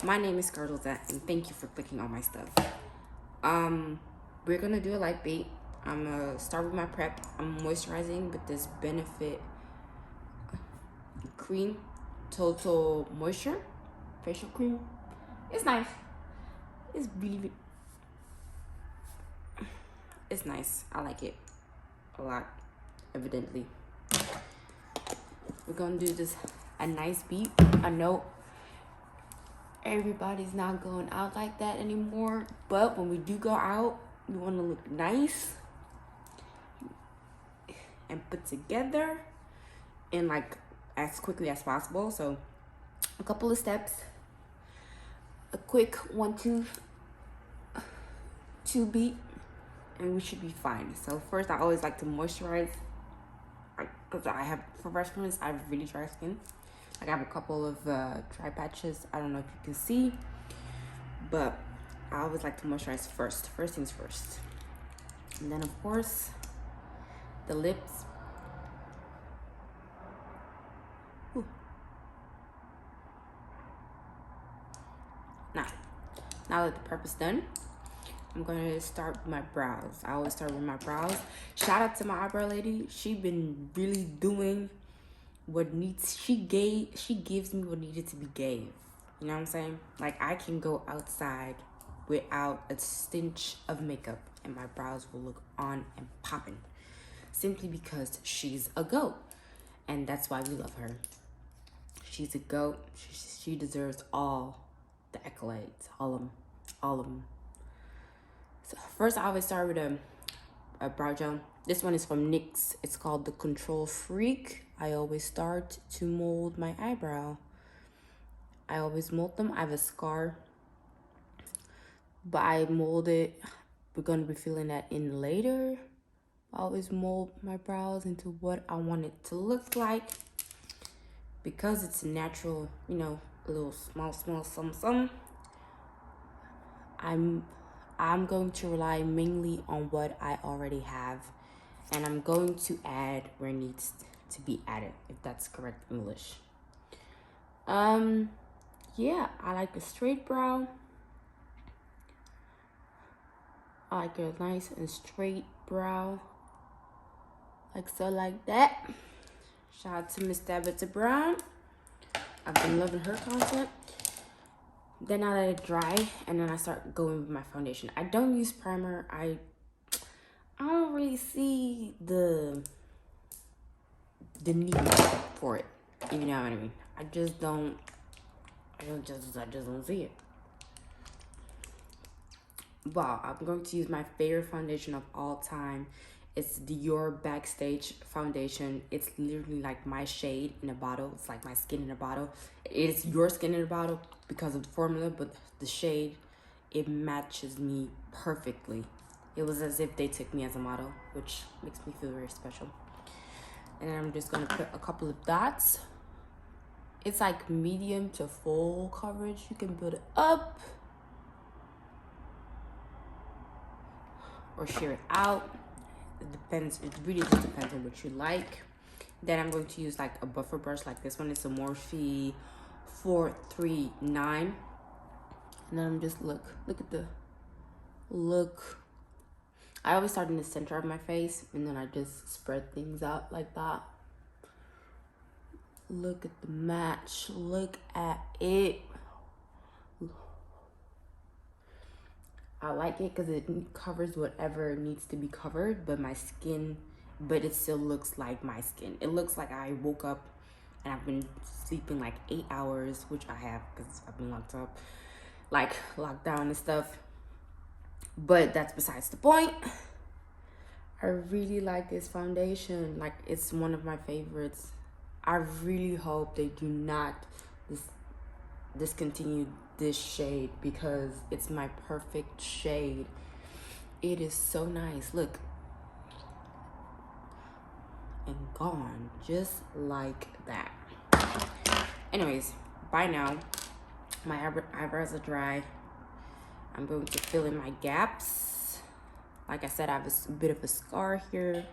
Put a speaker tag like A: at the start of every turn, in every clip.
A: My name is Carlota, and thank you for clicking on my stuff. We're gonna do a light beat. I'm gonna start with my prep. I'm moisturizing with this Benefit Cream Total Moisture facial cream. It's nice. It's really, it's nice. I like it a lot. Evidently, we're gonna do this a nice beat. I know everybody's not going out like that anymore, but when we do go out, we want to look nice and put together and like as quickly as possible. So a couple of steps, a quick 1-2 beat, and we should be fine. So first, I always like to moisturize because I have, for reference, I have really dry skin. Like I have a couple of dry patches. I don't know if you can see, but I always like to moisturize first. First things first. And then of course, the lips. Whew. Now that the prep is done, I'm gonna start with my brows. I always start with my brows. Shout out to my eyebrow lady. She been really doing what needs, she gives me what needed to be gave. You know what I'm saying? Like I can go outside without a stench of makeup and my brows will look on and popping, simply because she's a goat, and that's why we love her. She's a goat. She deserves all the accolades, all of them. So first, I always start with a brow gel. This one is from NYX. It's called the Control Freak. I always start to mold my eyebrow. I always mold them. I have a scar, but I mold it. We're going to be filling that in later. I always mold my brows into what I want it to look like. Because it's natural, you know, a little small, some. I'm going to rely mainly on what I already have, and I'm going to add where it needs to be added, if that's correct English. Yeah, I like a straight brow. I like a nice and straight brow, like so, like that. Shout out to Miss Tabitha Brown. I've been loving her content. Then I let it dry, and then I start going with my foundation. I don't use primer. I don't really see the need for it. You know what I mean? I just don't see it. Wow, I'm going to use my favorite foundation of all time. It's Dior Backstage foundation. It's literally like my shade in a bottle. It's like my skin in a bottle. It is your skin in a bottle because of the formula, but the shade, it matches me perfectly. It was as if they took me as a model, which makes me feel very special. And I'm just gonna put a couple of dots. It's like medium to full coverage. You can build it up or shear it out. It depends. It really just depends on what you like. Then I'm going to use like a buffer brush, like this one. It's a Morphe 439. And then I'm just look at the look. I always start in the center of my face, and then I just spread things out like that. Look at the match. Look at it. I like it because it covers whatever needs to be covered, but it still looks like my skin. It looks like I woke up and I've been sleeping like 8 hours, which I have because I've been locked up, like locked down and stuff. But that's besides the point. I really like this foundation. Like, it's one of my favorites. I really hope they do not discontinue this shade because it's my perfect shade. It is so nice. Look. And gone. Just like that. Anyways, by now, my eyebrows are dry. I'm going to fill in my gaps. Like I said, I have a bit of a scar here.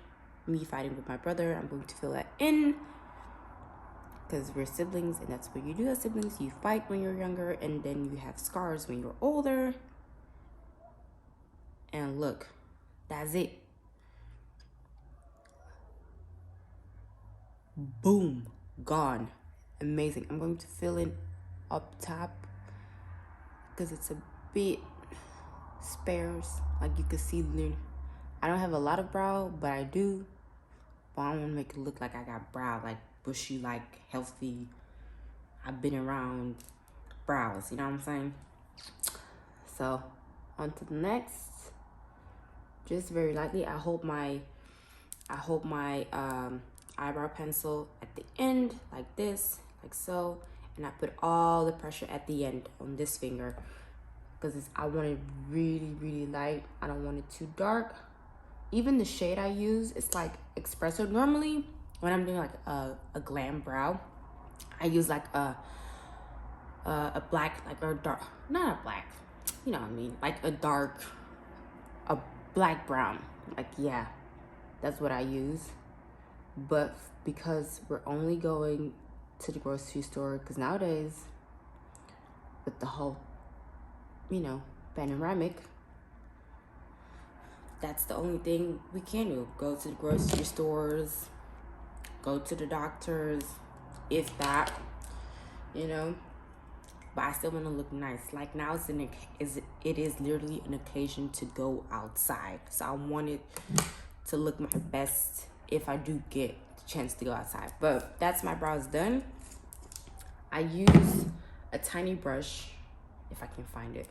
A: Me fighting with my brother. I'm going to fill that in. because we're siblings, and that's what you do as siblings. You fight when you're younger, and then you have scars when you're older. And look, that's it. Boom, gone. Amazing. I'm going to fill in up top because it's a bit sparse. Like you can see, I don't have a lot of brow, but I do. But I don't want to make it look like I got brow, like bushy, like healthy. I've been around brows, you know what I'm saying? So on to the next. Just very lightly. I hold my eyebrow pencil at the end like this, like so, and I put all the pressure at the end on this finger because I want it really light. I don't want it too dark. Even the shade I use, it's like espresso. Normally when I'm doing like a glam brow, I use like a black, like a dark, not a black, you know what I mean, like a dark, a black brown, like, yeah, that's what I use. But because we're only going to the grocery store, because nowadays with the whole, you know, panoramic, that's the only thing we can do. Go to the grocery stores, go to the doctors, if that, you know. But I still want to look nice. Like now it is literally an occasion to go outside. So I want it to look my best if I do get the chance to go outside. But that's my brows done. I use a tiny brush, if I can find it.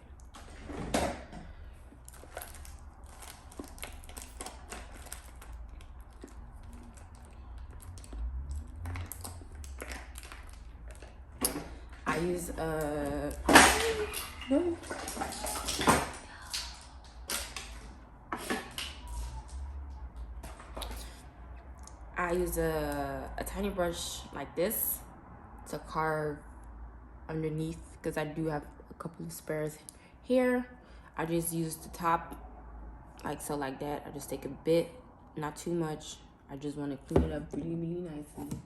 A: I use a tiny brush like this to carve underneath, because I do have a couple of spares here. I just use the top like so, like that. I just take a bit, not too much. I just want to clean it up really nicely.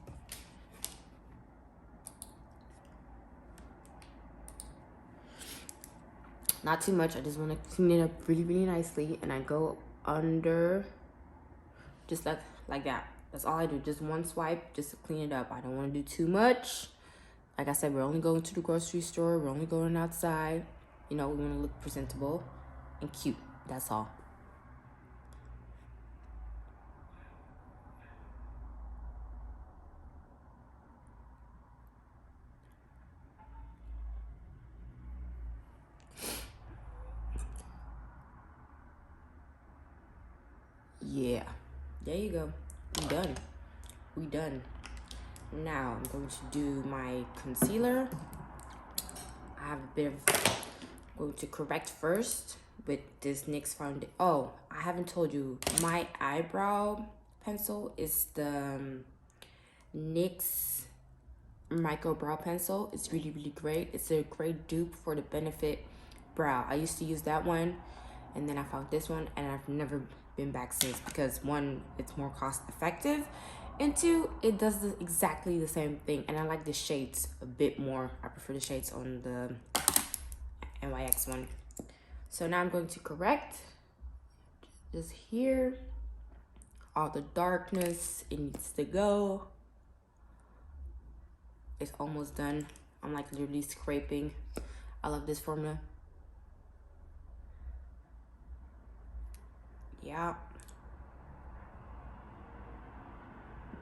A: Not too much. I just want to clean it up really nicely, and I go under just like that. That's all I do. Just one swipe just to clean it up. I don't want to do too much. Like I said, we're only going to the grocery store. We're only going outside. You know, we want to look presentable and cute. That's all. Yeah, there you go. We done. Now I'm going to do my concealer. I have a bit of, I'm going to correct first with this NYX foundation. Oh, I haven't told you, my eyebrow pencil is the NYX micro brow pencil. It's really great. It's a great dupe for the Benefit brow. I used to use that one, and then I found this one, and I've never been back since, because one, it's more cost effective, and two, it does exactly the same thing, and I like the shades a bit more. I prefer the shades on the NYX one. So now I'm going to correct just here, all the darkness. It needs to go. It's almost done. I'm like literally scraping. I love this formula. Yeah.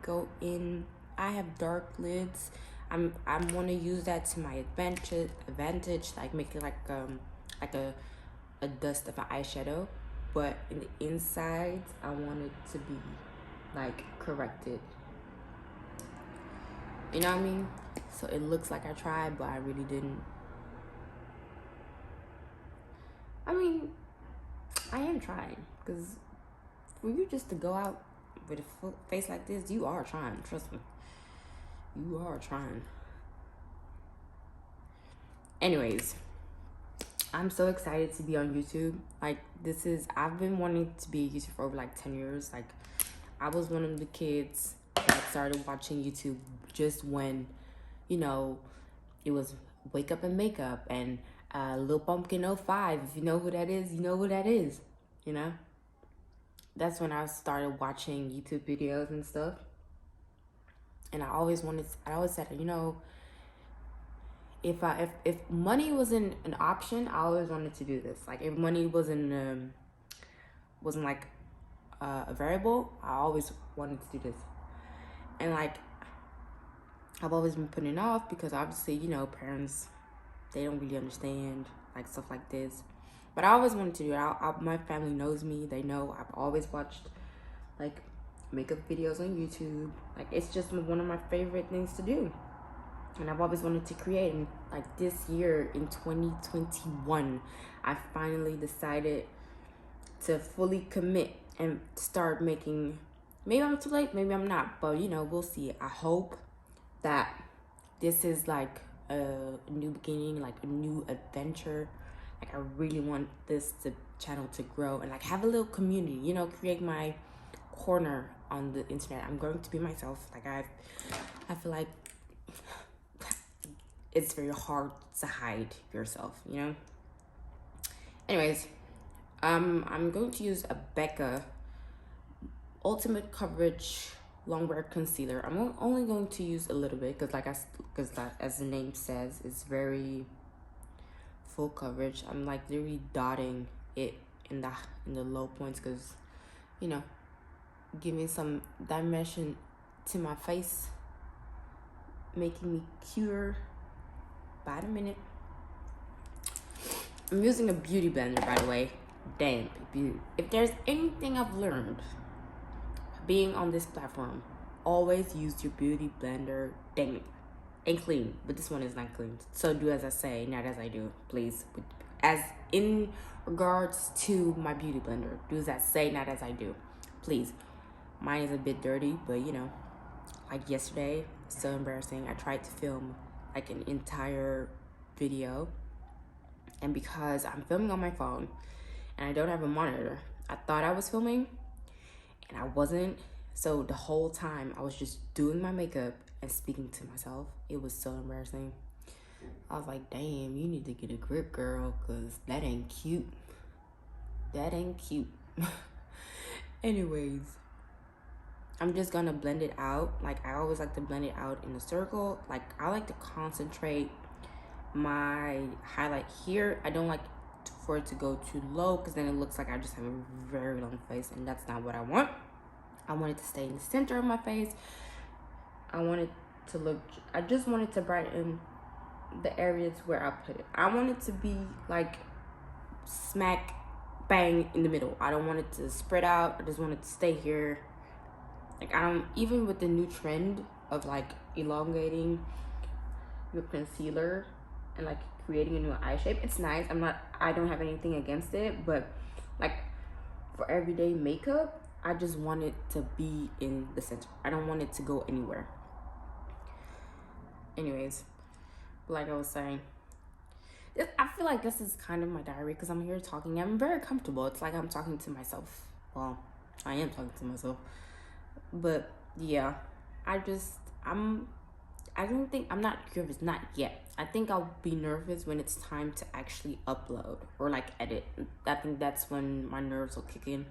A: Go in. I have dark lids. I'm want to use that to my advantage, like make it like a dust of an eyeshadow, but in the inside I want it to be like corrected. You know what I mean? So it looks like I tried, but I really didn't. I mean, I am trying, because for you just to go out with a face like this, you are trying. Trust me, you are trying. Anyways, I'm so excited to be on YouTube. Like, I've been wanting to be a YouTuber for over like 10 years. Like, I was one of the kids I started watching YouTube just when, you know, it was Wake Up and Makeup and Lil Pumpkin '05. If you know who that is, you know who that is, you know? That's when I started watching YouTube videos and stuff. And I always said, you know, if money wasn't an option, I always wanted to do this. Like if money wasn't like a variable, I always wanted to do this. And like I've always been putting it off because obviously, you know, parents, they don't really understand like stuff like this. But I always wanted to do it. My family knows me. They know I've always watched like makeup videos on YouTube. Like it's just one of my favorite things to do. And I've always wanted to create. And like this year in 2021, I finally decided to fully commit and start making. Maybe I'm too late, maybe I'm not, but you know, we'll see. I hope that this is like a new beginning, like a new adventure. Like I really want this channel to grow and like have a little community, you know, create my corner on the internet. I'm going to be myself. Like I feel like it's very hard to hide yourself, you know. Anyways, I'm going to use a Becca Ultimate Coverage Longwear Concealer. I'm only going to use a little bit because as the name says, it's very full coverage. I'm like literally dotting it in the low points because, you know, giving some dimension to my face, making me cuter. By the minute. I'm using a beauty blender, by the way. Damn, beauty. If there's anything I've learned being on this platform, always use your beauty blender. Dang it. And clean, but this one is not clean. So do as I say, not as I do, please. As in regards to my beauty blender, do as I say, not as I do, please. Mine is a bit dirty, but you know, like yesterday, so embarrassing. I tried to film like an entire video, and because I'm filming on my phone and I don't have a monitor, I thought I was filming and I wasn't. So the whole time I was just doing my makeup and speaking to myself. It was so embarrassing. I was like, damn, you need to get a grip, girl, because that ain't cute. That ain't cute. Anyways, I'm just gonna blend it out. Like I always like to blend it out in a circle. Like I like to concentrate my highlight here. I don't like for it to go too low because then it looks like I just have a very long face, and that's not what I want. I want it to stay in the center of my face. I just want it to brighten the areas where I put it. I want it to be like smack bang in the middle. I don't want it to spread out. I just want it to stay here. Like even with the new trend of like elongating your concealer and like creating a new eye shape, it's nice. I don't have anything against it, but like for everyday makeup, I just want it to be in the center. I don't want it to go anywhere. Anyways, like I was saying, I feel like this is kind of my diary because I'm here talking. I'm very comfortable. It's like I'm talking to myself. Well, I am talking to myself. But yeah, I'm not nervous, not yet. I think I'll be nervous when it's time to actually upload or like edit. I think that's when my nerves will kick in.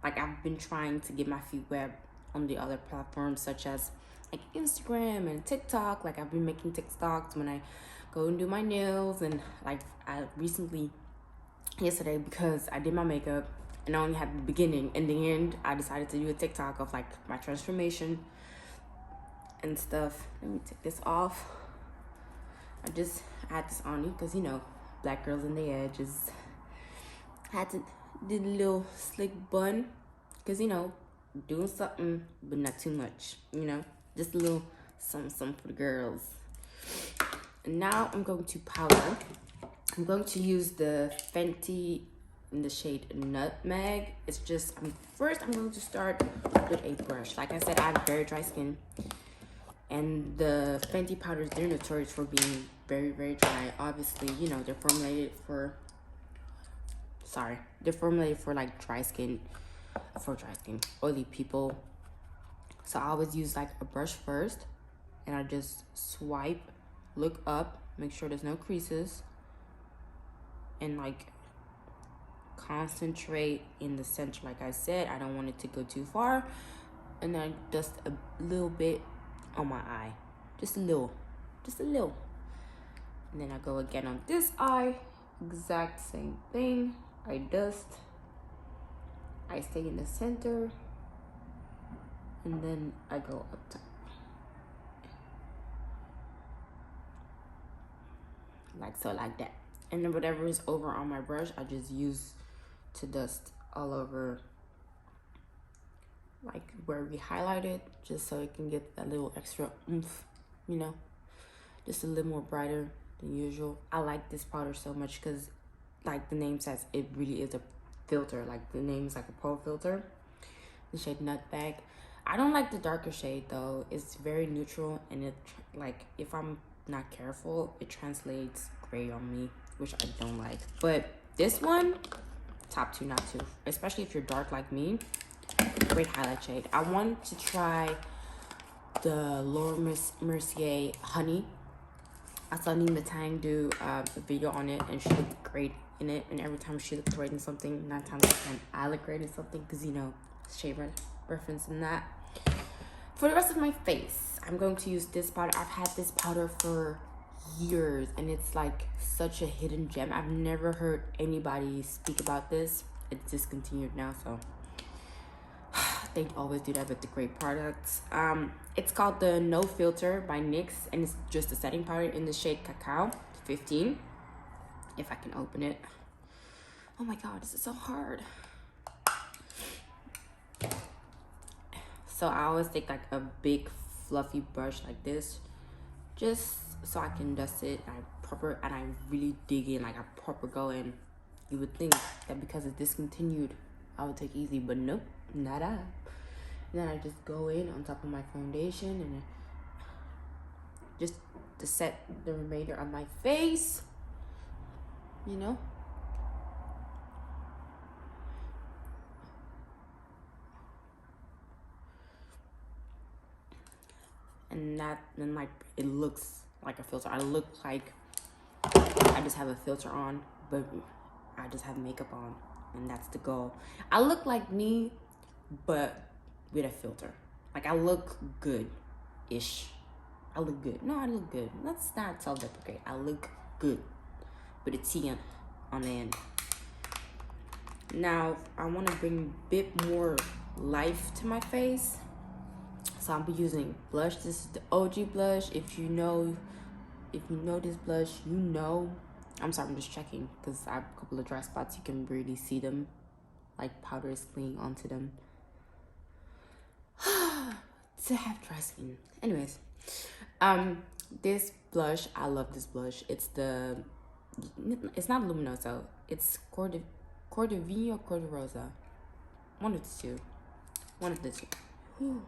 A: Like I've been trying to get my feet wet on the other platforms such as like Instagram and TikTok. Like I've been making TikToks when I go and do my nails, and like I recently yesterday, because I did my makeup and I only had the beginning and the end, I decided to do a TikTok of like my transformation and stuff. Let me take this off. I had this on you because, you know, black girls in the edges. I had to do the little slick bun because, you know, doing something but not too much, you know, just a little something for the girls. And now I'm going to powder. I'm going to use the Fenty in the shade Nutmeg. It's just, first I'm going to start with a brush. Like I said, I have very dry skin, and the Fenty powders, they're notorious for being very, very dry. Obviously, you know, they're formulated for like dry skin, oily people. So I always use like a brush first, and I just swipe, look up, make sure there's no creases, and like concentrate in the center. Like I said, I don't want it to go too far. And then I dust a little bit on my eye, just a little. And then I go again on this eye, exact same thing. I dust, I stay in the center, and then I go up top. Like so, like that. And then whatever is over on my brush, I just use to dust all over, like where we highlighted, just so it can get that little extra oomph, you know, just a little more brighter than usual. I like this powder so much because, like the name says, it really is a filter. Like the name is like a pro filter. The shade Nutbag. I don't like the darker shade though. It's very neutral, and it, like, if I'm not careful, it translates gray on me, which I don't like. But this one, top 2, not 2, especially if you're dark like me. Great highlight shade. I wanted to try the Laura Mercier Honey. I saw Nina Tang do a video on it, and she looked great in it. And every time she looked great in something, 9 times out of 10, I look great in something, because, you know, shade reference in that. For the rest of my face, I'm going to use this powder. I've had this powder for years, and it's like such a hidden gem. I've never heard anybody speak about this. It's discontinued now, so they always do that with the great products. It's called the No Filter by NYX, and it's just a setting powder in the shade Cacao 15. If I can open it. Oh my god, this is so hard. So I always take like a big fluffy brush like this, just so I can dust it. And I really dig in, like I proper go in. You would think that because it's discontinued, I would take easy, but nope, not I. And then I just go in on top of my foundation, and just to set the remainder of my face, you know. And then like it looks like a filter. I look like I just have a filter on, but I just have makeup on, and that's the goal. I look like me, but with a filter. Like I look good-ish. I look good. No, I look good. Let's not self-deprecate. I look good with a T on the end. Now I want to bring a bit more life to my face. So I'll be using blush. This is the OG blush. If you know this blush, you know. I'm sorry, I'm just checking because I have a couple of dry spots. You can really see them, like powder is clinging onto them. To have dry skin. Anyways, this blush, I love this blush. It's not Luminoso. It's Cordovino or Corderosa. One of the two. Whew.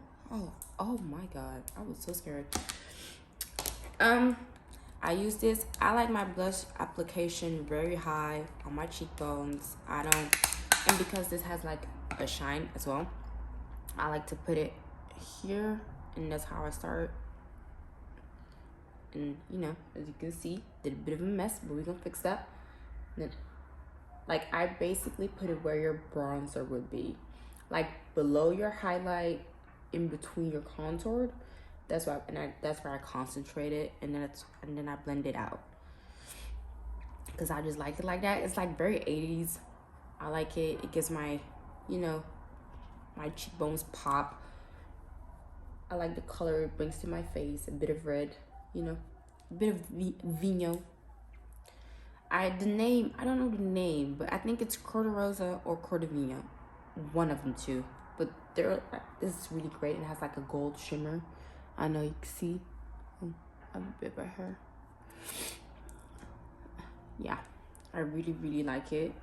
A: Oh my god, I was so scared. I use this. I like my blush application very high on my cheekbones. And because this has like a shine as well, I like to put it here, and that's how I start. And you know, as you can see, did a bit of a mess, but we're gonna fix that. And then, like, I basically put it where your bronzer would be, like below your highlight, in between your contour. That's why, that's where I concentrate it, and then I blend it out, because I just like it like that. It's like very 80s. I like it. It gives my, you know, my cheekbones pop. I like the color it brings to my face. A bit of red, you know, a bit of vino. I don't know the name, but I think it's Corderosa or Cordovino, one of them two. But this is really great. It has like a gold shimmer. I know you can see a bit right here. Yeah, I really like it.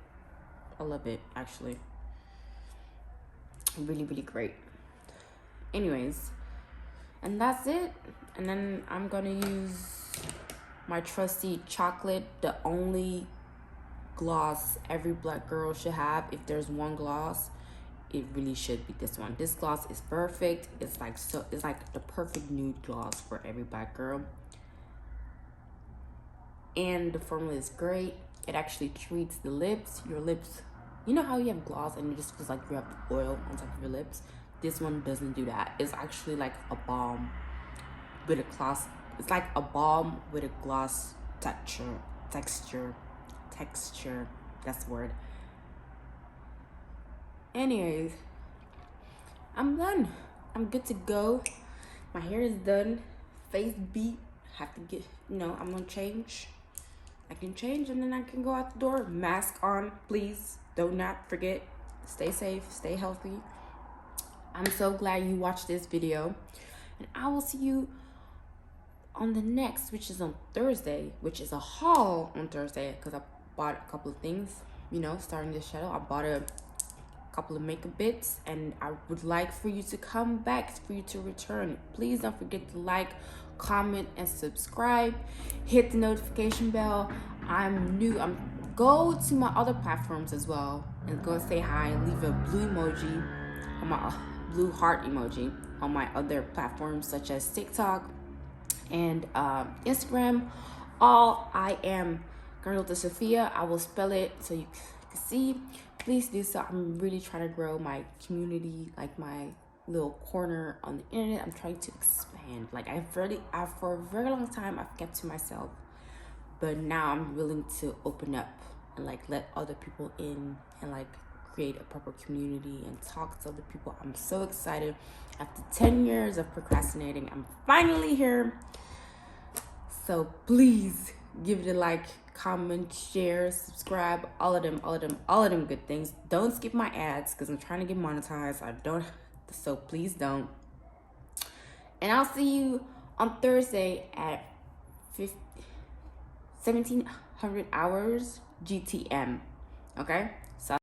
A: I love it, actually. Really great. Anyways, and that's it. And then I'm gonna use my trusty chocolate, the only gloss every black girl should have. If there's one gloss, it really should be this one. This gloss is perfect. It's like it's like the perfect nude gloss for every black girl. And the formula is great. It actually treats the lips. Your lips, you know how you have gloss and it just feels like you have oil on top of your lips? This one doesn't do that. It's actually like a balm with a gloss. It's like a balm with a gloss texture. That's the word. Anyways, I'm done. I'm good to go. My hair is done. Face beat. Have to get, I'm gonna change. I can change and then I can go out the door. Mask on, please. Do not forget. Stay safe, stay healthy. I'm so glad you watched this video. And I will see you on the next, which is on Thursday, which is a haul on Thursday, because I bought a couple of things, starting this channel. I bought a couple of makeup bits, and I would like for you to come back, for you to return. Please don't forget to like, comment, and subscribe. Hit the notification bell. I'm new. Go to my other platforms as well and go say hi. Leave a blue emoji, on my blue heart emoji on my other platforms such as TikTok and Instagram. I am Carlota Sofia. I will spell it so you can see. Please do so. I'm really trying to grow my community, like my little corner on the internet. I'm trying to expand. Like for a very long time I've kept to myself, but now I'm willing to open up and like let other people in and like create a proper community and talk to other people. I'm so excited. After 10 years of procrastinating, I'm finally here. So please give it a like, comment, share, subscribe, all of them good things. Don't skip my ads because I'm trying to get monetized. So please don't. And I'll see you on Thursday at 1700 hours GTM. Okay? So